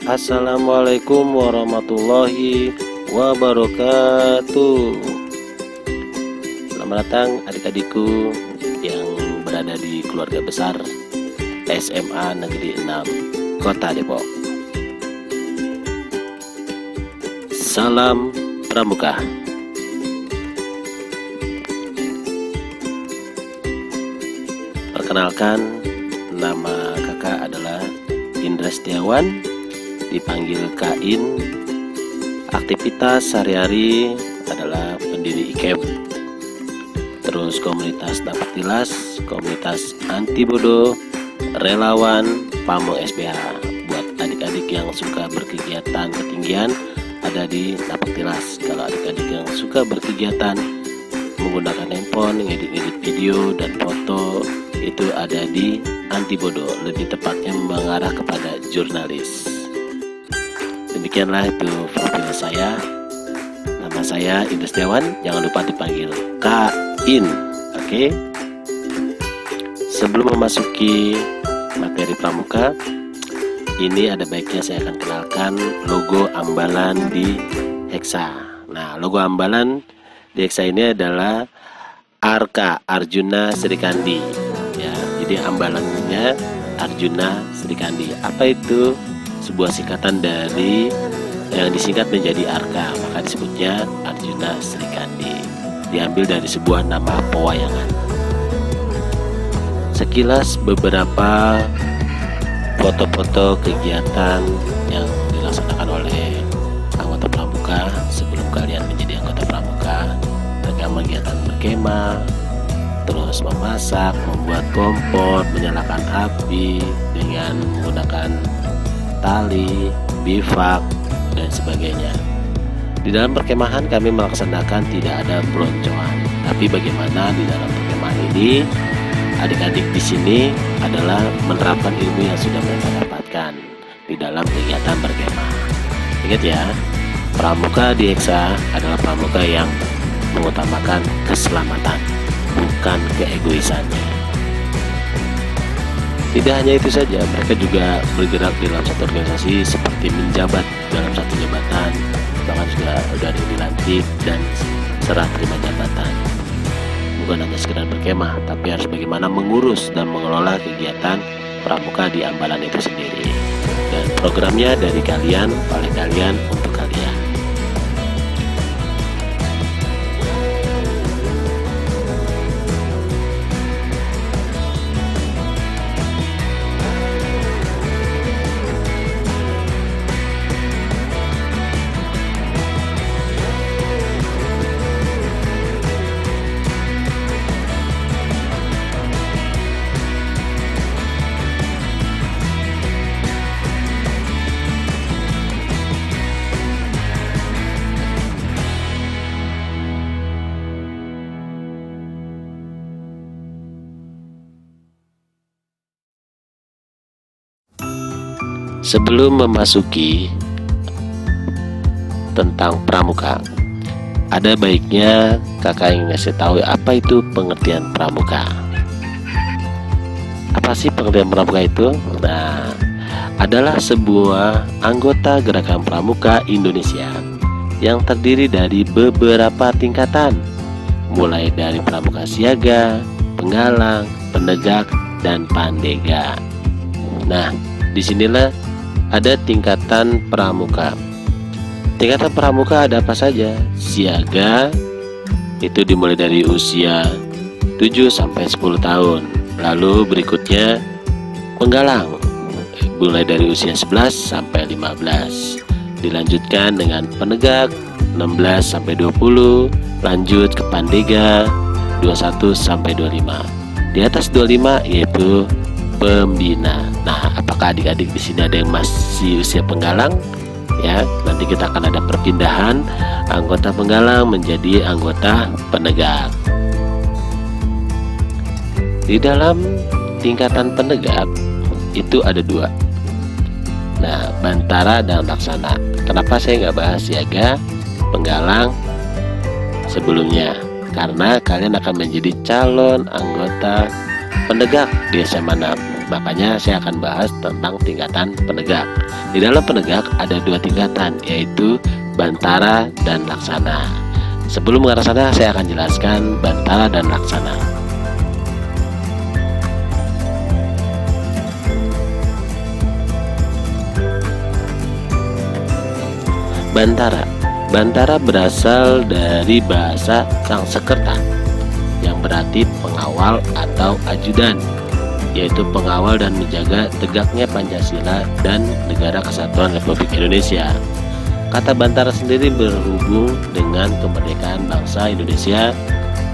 Assalamualaikum warahmatullahi wabarakatuh. Selamat datang adik-adikku yang berada di keluarga besar SMA Negeri 6 Kota Depok. Salam Pramuka. Perkenalkan, nama kakak adalah Indra Setiawan, dipanggil Kain. Aktivitas sehari-hari adalah pendiri IKEM, terus komunitas Dapat Tilas, komunitas anti bodoh, relawan Pamong SBH. Buat adik-adik yang suka berkegiatan ketinggian, ada di Dapat Tilas. Kalau adik-adik yang suka berkegiatan menggunakan handphone, ngedit-ngedit video dan foto, itu ada di anti bodoh, lebih tepatnya mengarah kepada jurnalis. Demikianlah itu profil saya. Nama saya Indra Setiawan, jangan lupa dipanggil Kain. Oke. Sebelum memasuki materi pramuka, ini ada baiknya saya akan kenalkan logo ambalan di Hexa. Nah, logo ambalan di Hexa ini adalah Arka Arjuna Srikandi. Ya, jadi ambalannya Arjuna Srikandi. Apa itu? Sebuah singkatan dari yang disingkat menjadi Arka, maka disebutnya Arjuna Srikandi. Diambil dari sebuah nama pewayangan. Sekilas beberapa foto-foto kegiatan yang dilaksanakan oleh anggota pramuka sebelum kalian menjadi anggota pramuka, rekaman kegiatan berkemah, terus memasak, membuat kompor, menyalakan api dengan menggunakan tali, bivak, dan sebagainya. Di dalam perkemahan kami melaksanakan tidak ada peloncoan. Tapi bagaimana di dalam perkemahan ini, adik-adik di sini adalah menerapkan ilmu yang sudah mereka dapatkan di dalam kegiatan berkemah. Ingat ya, pramuka di Hexa adalah pramuka yang mengutamakan keselamatan, bukan keegoisannya. Tidak hanya itu saja, mereka juga bergerak dalam satu organisasi seperti menjabat dalam satu jabatan, bahkan sudah dilantik dan serah terima jabatan. Bukan hanya sekedar berkemah, tapi harus bagaimana mengurus dan mengelola kegiatan pramuka di ambalan itu sendiri. Dan programnya dari kalian, oleh kalian, untuk kalian. Sebelum memasuki tentang pramuka, ada baiknya kakak ingin ngasih tahu apa itu pengertian pramuka. Apa sih pengertian pramuka itu? Nah, adalah sebuah anggota gerakan pramuka Indonesia yang terdiri dari beberapa tingkatan, mulai dari pramuka siaga, penggalang, penegak, dan pandega. Nah, disinilah ada tingkatan pramuka. Tingkatan pramuka ada apa saja? Siaga itu dimulai dari usia 7 sampai 10 tahun. Lalu berikutnya penggalang, mulai dari usia 11 sampai 15. Dilanjutkan dengan penegak 16 sampai 20, lanjut ke pandega 21 sampai 25. Di atas 25 yaitu pembina. Nah, apakah adik-adik di sini ada yang masih usia penggalang? Ya, nanti kita akan ada perpindahan anggota penggalang menjadi anggota penegak. Di dalam tingkatan penegak itu ada dua. Nah, bantara dan laksana. Kenapa saya nggak bahas siaga, penggalang sebelumnya? Karena kalian akan menjadi calon anggota penegak di SMA 6. Makanya saya akan bahas tentang tingkatan penegak. Di dalam penegak ada 2 tingkatan, yaitu Bantara dan Laksana. Sebelum mengarah sana, saya akan jelaskan Bantara dan Laksana. Bantara berasal dari bahasa Sanskerta yang berarti pengawal atau ajudan, yaitu pengawal dan menjaga tegaknya Pancasila dan Negara Kesatuan Republik Indonesia. Kata Bantara sendiri berhubung dengan kemerdekaan bangsa Indonesia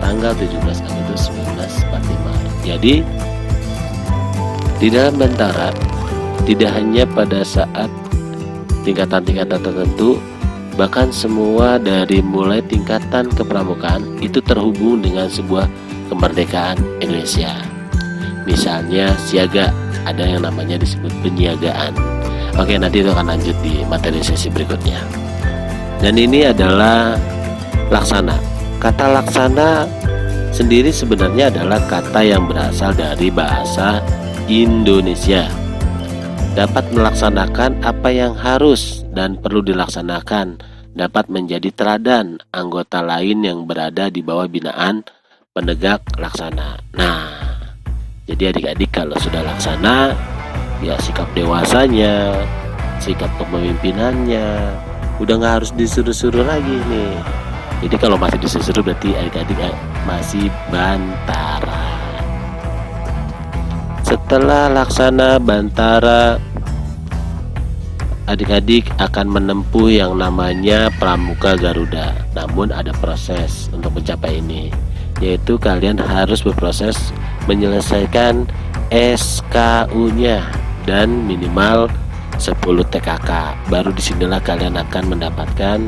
tanggal 17 Agustus 1945. Jadi, di dalam Bantara tidak hanya pada saat tingkatan-tingkatan tertentu, bahkan semua dari mulai tingkatan kepramukaan itu terhubung dengan sebuah kemerdekaan Indonesia. Misalnya siaga, ada yang namanya disebut penyiagaan. Oke, nanti itu akan lanjut di materi sesi berikutnya. Dan ini adalah Laksana. Kata Laksana sendiri sebenarnya adalah kata yang berasal dari bahasa Indonesia. Dapat melaksanakan apa yang harus dan perlu dilaksanakan, dapat menjadi teladan anggota lain yang berada di bawah binaan penegak Laksana. Nah, jadi adik-adik kalau sudah Laksana, ya sikap dewasanya, sikap kepemimpinannya udah nggak harus disuruh-suruh lagi nih. Jadi kalau masih disuruh berarti adik-adik masih Bantara. Setelah Laksana, Bantara, adik-adik akan menempuh yang namanya Pramuka Garuda. Namun ada proses untuk mencapai ini, yaitu kalian harus berproses menyelesaikan SKU-nya dan minimal 10 TKK. Baru disinilah kalian akan mendapatkan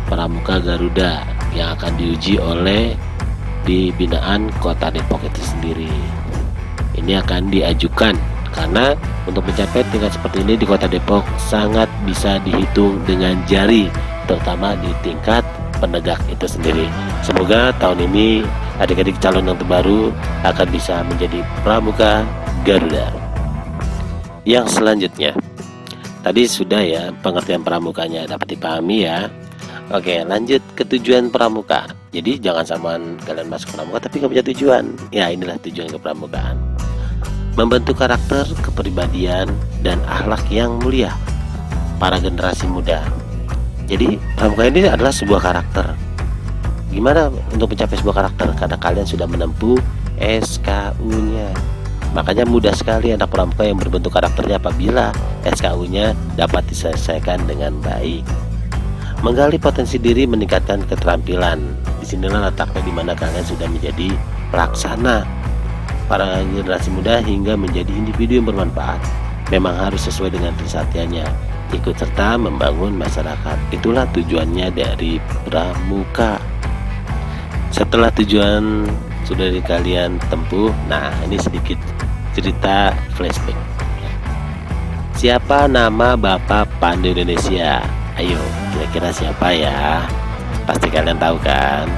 Pramuka Garuda yang akan diuji oleh di binaan Kota Depok itu sendiri. Ini akan diajukan karena untuk mencapai tingkat seperti ini di Kota Depok sangat bisa dihitung dengan jari, terutama di tingkat penegak itu sendiri. Semoga tahun ini adik-adik calon yang terbaru akan bisa menjadi Pramuka Garuda. Yang selanjutnya, tadi sudah ya pengertian pramukanya dapat dipahami ya. Oke, lanjut ke tujuan pramuka. Jadi jangan samaan kalian masuk pramuka tapi nggak punya tujuan. Ya, inilah tujuan kepramukaan. Membentuk karakter, kepribadian, dan akhlak yang mulia para generasi muda. Jadi pramuka ini adalah sebuah karakter. Gimana untuk mencapai sebuah karakter? Karena kalian sudah menempuh SKU-nya. Makanya mudah sekali anak pramuka yang berbentuk karakternya apabila SKU-nya dapat diselesaikan dengan baik. Menggali potensi diri, meningkatkan keterampilan. Disinilah letaknya di mana kalian sudah menjadi pelaksana para generasi muda hingga menjadi individu yang bermanfaat. Memang harus sesuai dengan kesatiannya, ikut serta membangun masyarakat. Itulah tujuannya dari pramuka. Setelah tujuan sudah kalian tempuh, nah ini sedikit cerita flashback. Siapa nama Bapak Pandu Indonesia? Ayo, kira-kira siapa ya? Pasti kalian tahu kan?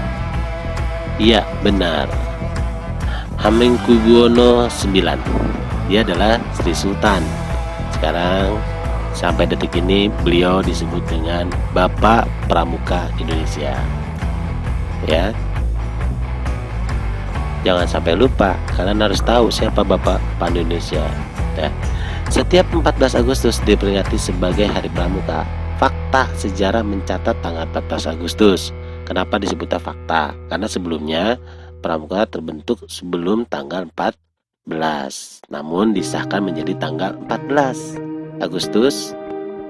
Iya, benar, Hamengkubuwono IX. Dia adalah Sri Sultan. Sekarang sampai detik ini beliau disebut dengan Bapak Pramuka Indonesia. Ya, jangan sampai lupa, kalian harus tahu siapa Bapak Pandu Indonesia. Ya. Setiap 14 Agustus diperingati sebagai Hari Pramuka. Fakta sejarah mencatat tanggal 14 Agustus. Kenapa disebutnya fakta? Karena sebelumnya pramuka terbentuk sebelum tanggal 14, namun disahkan menjadi tanggal 14 Agustus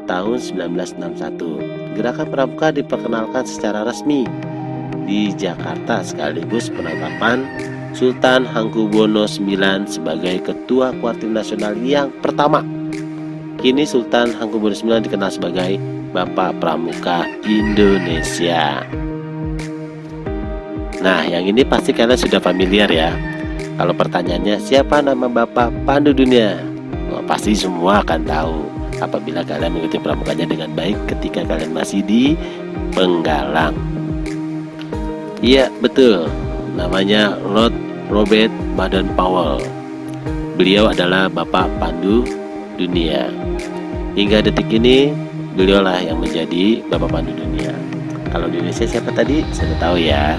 tahun 1961. Gerakan pramuka diperkenalkan secara resmi di Jakarta sekaligus penetapan Sultan Hamengkubuwono IX sebagai Ketua Kuartim Nasional yang pertama. Kini Sultan Hamengkubuwono IX dikenal sebagai Bapak Pramuka Indonesia. Nah, yang ini pasti kalian sudah familiar ya. Kalau pertanyaannya siapa nama Bapak Pandu Dunia? Oh, pasti semua akan tahu apabila kalian mengikuti pramukanya dengan baik ketika kalian masih di Penggalang. Iya, betul. Namanya Lord Robert Baden-Powell. beliau adalah Bapak Pandu Dunia. Hingga detik ini beliaulah yang menjadi Bapak Pandu Dunia. Kalau di Indonesia siapa tadi? Saya tahu ya.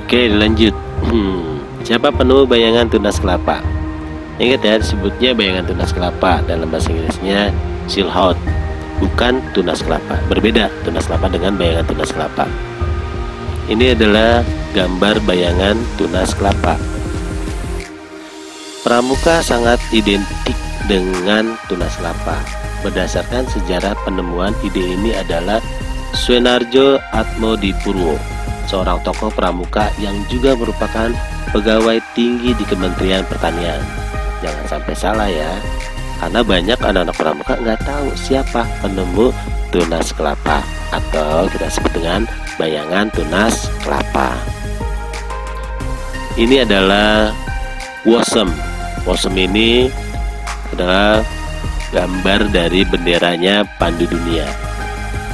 Oke, lanjut. Siapa penemu bayangan tunas kelapa? Ingat ya, disebutnya bayangan tunas kelapa. Dalam bahasa Inggrisnya silhouette, bukan tunas kelapa. Berbeda tunas kelapa dengan bayangan tunas kelapa. Ini adalah gambar bayangan tunas kelapa. Pramuka sangat identik dengan tunas kelapa. Berdasarkan sejarah penemuan ide ini adalah Sunarjo Atmodipurwo, seorang tokoh pramuka yang juga merupakan pegawai tinggi di Kementerian Pertanian. Jangan sampai salah ya, karena banyak anak-anak pramuka nggak tahu siapa penemu tunas kelapa, atau kita sebut dengan bayangan tunas kelapa. Ini adalah Wosem. Wosem ini adalah gambar dari benderanya Pandu Dunia.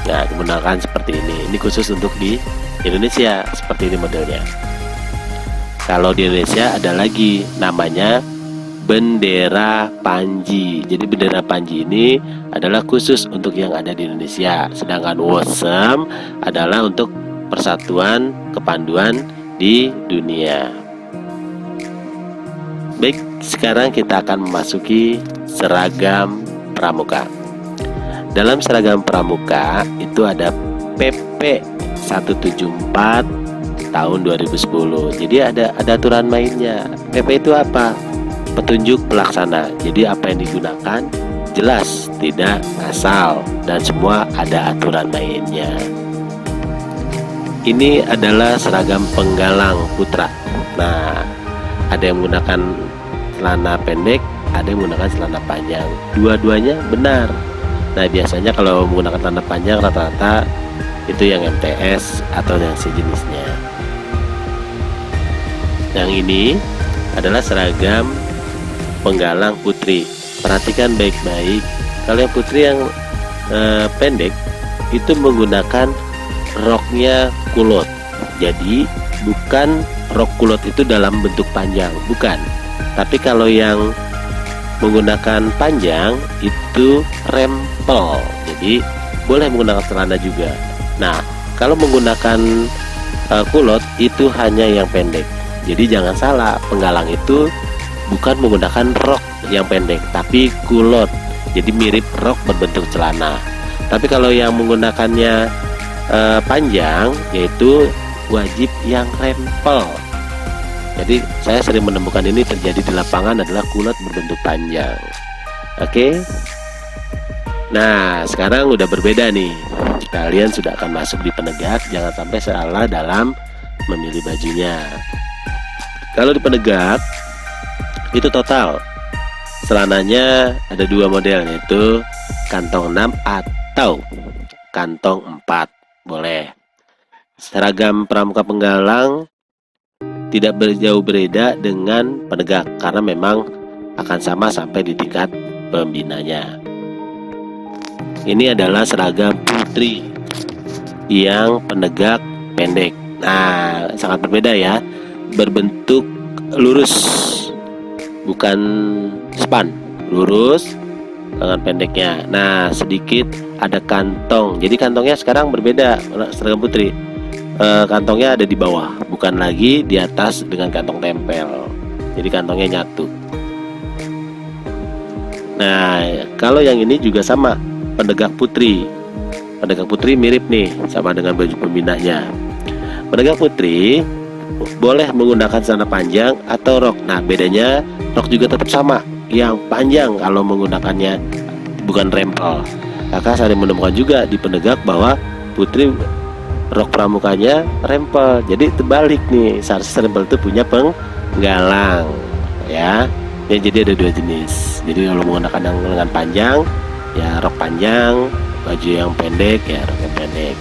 Nah, menggunakan seperti ini. Ini khusus untuk di Indonesia, seperti ini modelnya. Kalau di Indonesia ada lagi namanya bendera Panji. Jadi bendera Panji ini adalah khusus untuk yang ada di Indonesia. Sedangkan Wosem adalah untuk persatuan kepanduan di dunia. Baik, sekarang kita akan memasuki seragam pramuka. Dalam seragam pramuka itu ada PP 174 tahun 2010. Jadi ada aturan mainnya. PP itu apa? Petunjuk pelaksana. Jadi apa yang digunakan jelas, tidak asal, dan semua ada aturan mainnya. Ini adalah seragam penggalang putra. Nah, ada yang menggunakan celana pendek, ada yang menggunakan celana panjang. Dua-duanya benar. Nah, biasanya kalau menggunakan celana panjang rata-rata itu yang MTS atau yang sejenisnya. Yang ini adalah seragam penggalang putri. Perhatikan baik-baik. Kalau yang putri yang pendek itu menggunakan roknya kulot. Jadi bukan rok kulot itu dalam bentuk panjang, bukan. Tapi kalau yang menggunakan panjang itu rempel. Jadi boleh menggunakan celana juga. Nah, kalau menggunakan kulot itu hanya yang pendek. Jadi jangan salah, penggalang itu bukan menggunakan rok yang pendek, tapi kulot. Jadi mirip rok berbentuk celana. Tapi kalau yang menggunakannya panjang, yaitu wajib yang rempel. Jadi saya sering menemukan ini terjadi di lapangan adalah kulot berbentuk panjang. Oke. Nah, sekarang udah berbeda nih. Kalian sudah akan masuk di penegak. Jangan sampai salah dalam memilih bajunya. Kalau di penegak itu total celananya ada dua model, yaitu kantong 6 atau kantong 4. Boleh. Seragam pramuka penggalang tidak berjauh berbeda dengan penegak karena memang akan sama sampai di tingkat pembinanya. Ini adalah seragam putri yang penegak pendek. Nah, sangat berbeda ya. Berbentuk lurus, bukan span, lurus dengan pendeknya. Nah, sedikit ada kantong. Jadi kantongnya sekarang berbeda seragam putri. Kantongnya ada di bawah, bukan lagi di atas dengan kantong tempel. Jadi kantongnya nyatu. Nah, kalau yang ini juga sama, penegak putri. Penegak putri mirip nih sama dengan baju pembinanya. Penegak putri boleh menggunakan celana panjang atau rok. Nah, bedanya rok juga tetap sama, yang panjang kalau menggunakannya bukan rempel. Kakak sering menemukan juga di penegak bahwa putri rok pramukanya rempel. Jadi terbalik nih, seharusnya rempel itu punya penggalang ya. Jadi ada dua jenis. Jadi kalau menggunakan yang lengan panjang ya rok panjang, baju yang pendek ya rok yang pendek.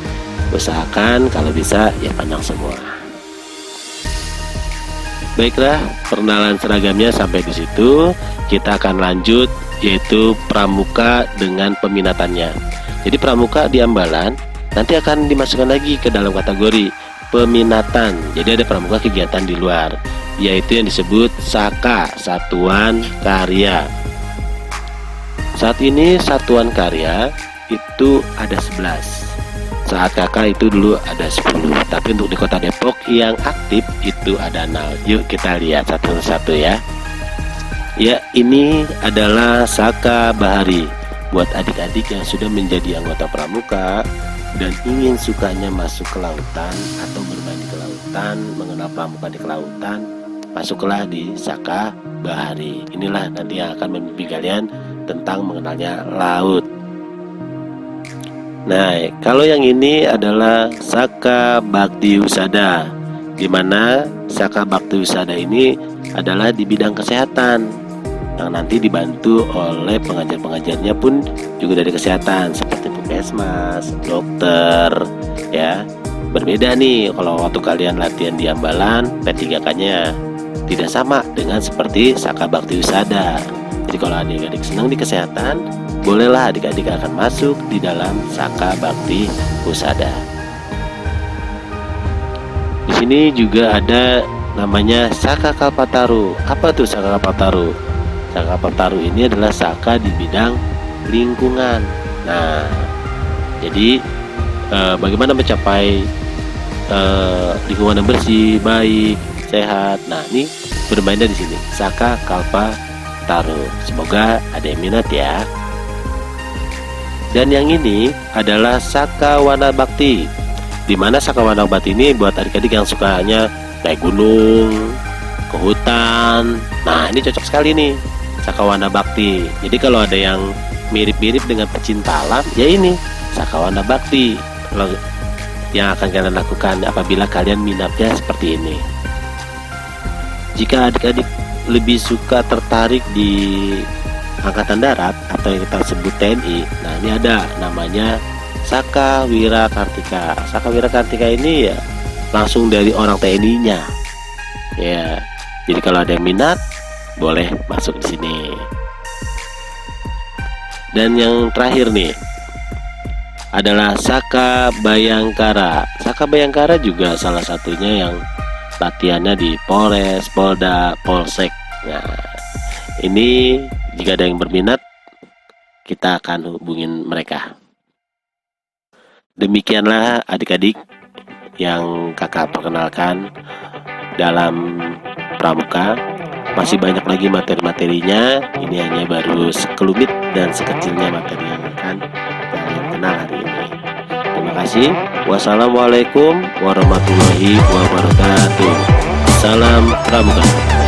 Usahakan kalau bisa ya panjang semua. Baiklah, perkenalan seragamnya sampai di situ. Kita akan lanjut yaitu pramuka dengan peminatannya. Jadi pramuka di Ambalan nanti akan dimasukkan lagi ke dalam kategori peminatan. Jadi ada pramuka kegiatan di luar yaitu yang disebut Saka, Satuan Karya. Saat ini Satuan Karya itu ada 11. Saat kakak itu dulu ada 10. Tapi untuk di Kota Depok yang aktif itu ada 0. Yuk kita lihat satu-satu ya. Ya, ini adalah Saka Bahari. Buat adik-adik yang sudah menjadi anggota pramuka dan ingin sukanya masuk ke lautan atau bermain di kelautan, mengenal pramuka di kelautan, masuklah di Saka Bahari. Inilah nanti yang akan membimbing kalian tentang mengenalnya laut. Nah, kalau yang ini adalah Saka Bakti Husada, di mana Saka Bakti Husada ini adalah di bidang kesehatan, yang nanti dibantu oleh pengajar-pengajarnya pun juga dari kesehatan seperti puskesmas, dokter, ya. Berbeda nih kalau waktu kalian latihan di Ambalan, P3K-nya tidak sama dengan seperti Saka Bakti Husada. Jadi kalau adik-adik senang di kesehatan, bolehlah adik-adik akan masuk di dalam Saka Bakti Husada. Di sini juga ada namanya Saka Kalpataru. Apa tuh Saka Kalpataru? Saka Kalpataru ini adalah Saka di bidang lingkungan. Nah, jadi bagaimana mencapai lingkungan yang bersih, baik, sehat. Nah, ini bermainnya di sini Saka Kalpataru. Semoga ada yang minat ya. Dan yang ini adalah Saka Wana Bakti, di mana Saka Wana Bakti ini buat adik-adik yang sukanya naik gunung, ke hutan. Nah, ini cocok sekali nih Saka Wana Bakti. Jadi kalau ada yang mirip-mirip dengan pecinta alam, ya ini Saka Wana Bakti yang akan kalian lakukan apabila kalian minatnya seperti ini. Jika adik-adik lebih suka tertarik di Angkatan Darat atau yang kita sebut TNI, nah ini ada namanya Saka Wira Kartika. Saka Wira Kartika ini ya langsung dari orang TNI-nya. Ya, jadi kalau ada yang minat boleh masuk di sini. Dan yang terakhir nih adalah Saka Bayangkara. Saka Bayangkara juga salah satunya yang latihannya di Polres, Polda, Polsek. Nah, ini jika ada yang berminat, kita akan hubungin mereka. Demikianlah adik-adik yang kakak perkenalkan dalam pramuka. Masih banyak lagi materi-materinya. Ini hanya baru sekelumit dan sekecilnya materi yang akan kalian kenal hari ini. Terima kasih. Wassalamualaikum warahmatullahi wabarakatuh. Salam pramuka.